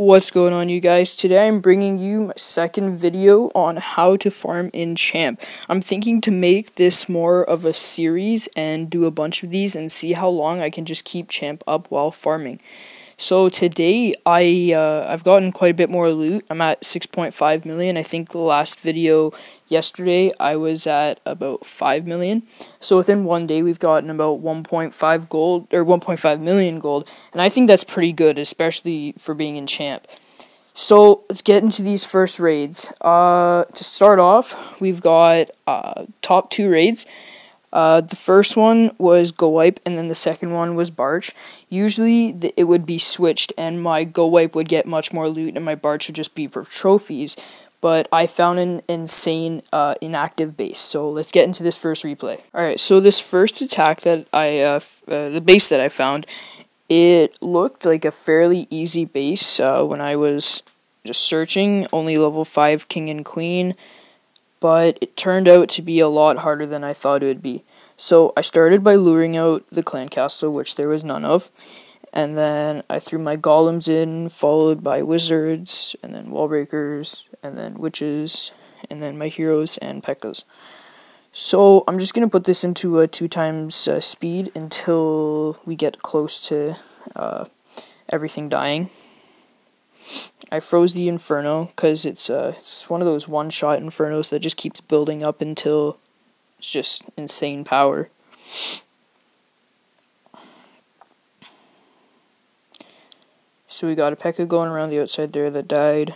What's going on, you guys? Today I'm bringing you my second video on how to farm in Champ. I'm thinking to make this more of a series and do a bunch of these and see how long I can just keep Champ up while farming. So today I've gotten quite a bit more loot. I'm at 6.5 million. I think the last video yesterday I was at about 5 million. So within one day we've gotten about 1.5 gold or 1.5 million gold, and I think that's pretty good, especially for being in Champ. So let's get into these first raids. To start off, we've got top two raids. The first one was Go Wipe, and then the second one was Barch. Usually it would be switched, and my Go Wipe would get much more loot, and my Barch would just be for trophies. But I found an insane inactive base, so let's get into this first replay. Alright, so this first attack that the base that I found, it looked like a fairly easy base when I was just searching, only level 5 king and queen. But it turned out to be a lot harder than I thought it would be. So I started by luring out the clan castle, which there was none of, and then I threw my golems in, followed by wizards, and then wall breakers, and then witches, and then my heroes and P.E.K.K.A.s. So I'm just going to put this into a 2x speed until we get close to everything dying. I froze the Inferno because it's one of those one-shot Infernos that just keeps building up until it's just insane power. So we got a P.E.K.K.A. going around the outside there that died.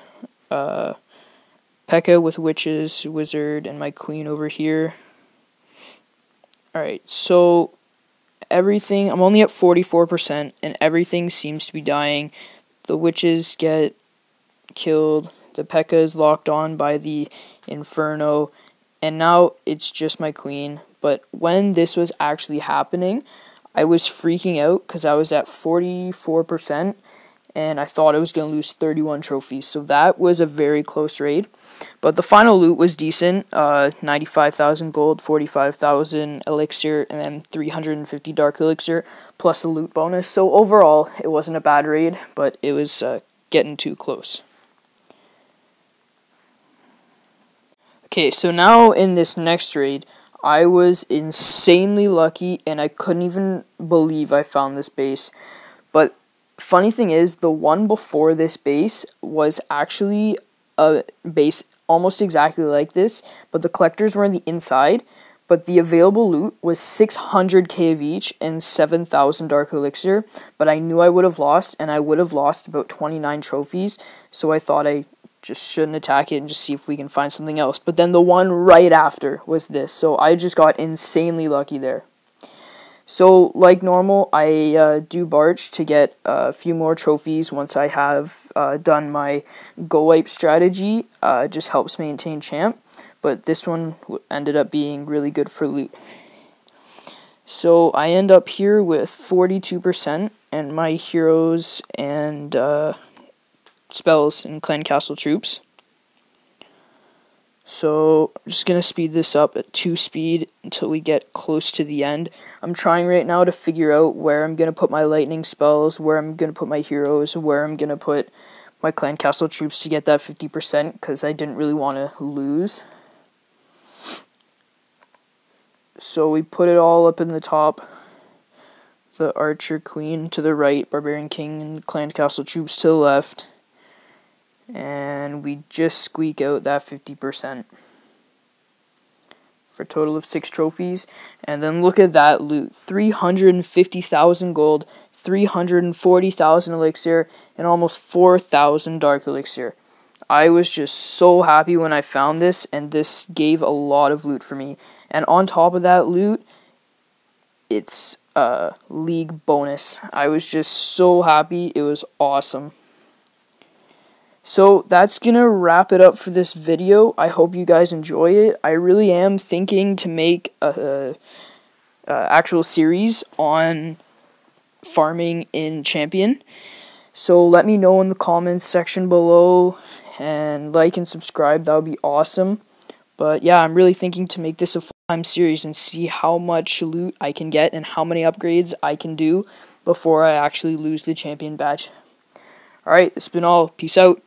P.E.K.K.A. with witches, wizard, and my queen over here. Alright, so everything, I'm only at 44%, and everything seems to be dying. The witches get killed, the P.E.K.K.A. is locked on by the Inferno, and now it's just my queen. But when this was actually happening, I was freaking out because I was at 44%, and I thought I was going to lose 31 trophies, so that was a very close raid. But the final loot was decent, 95,000 gold, 45,000 elixir, and then 350 dark elixir, plus a loot bonus. So overall, it wasn't a bad raid, but it was getting too close. Okay, so now in this next raid, I was insanely lucky, and I couldn't even believe I found this base. But funny thing is, the one before this base was actually a base almost exactly like this, but the collectors were on the inside, but the available loot was 600k of each and 7,000 dark elixir, but I knew I would have lost, and I would have lost about 29 trophies, so I thought I just shouldn't attack it and just see if we can find something else. But then the one right after was this, so I just got insanely lucky there. So, like normal, I do Barch to get a few more trophies once I have done my Go Wipe strategy. It just helps maintain Champ, but this one ended up being really good for loot. So, I end up here with 42%, and my heroes and spells and clan castle troops. So I'm just going to speed this up at 2 speed until we get close to the end. I'm trying right now to figure out where I'm going to put my lightning spells, where I'm going to put my heroes, where I'm going to put my clan castle troops to get that 50%, because I didn't really want to lose. So we put it all up in the top. The archer queen to the right, barbarian king and clan castle troops to the left. And we just squeak out that 50% for a total of 6 trophies. And then look at that loot, 350,000 gold, 340,000 elixir, and almost 4,000 dark elixir. I was just so happy when I found this, and this gave a lot of loot for me. And on top of that loot, it's a league bonus. I was just so happy. It was awesome. So that's going to wrap it up for this video. I hope you guys enjoy it. I really am thinking to make a actual series on farming in Champion. So let me know in the comments section below, and like and subscribe. That would be awesome. But yeah, I'm really thinking to make this a full-time series and see how much loot I can get and how many upgrades I can do before I actually lose the champion badge. Alright, this has been all. Peace out.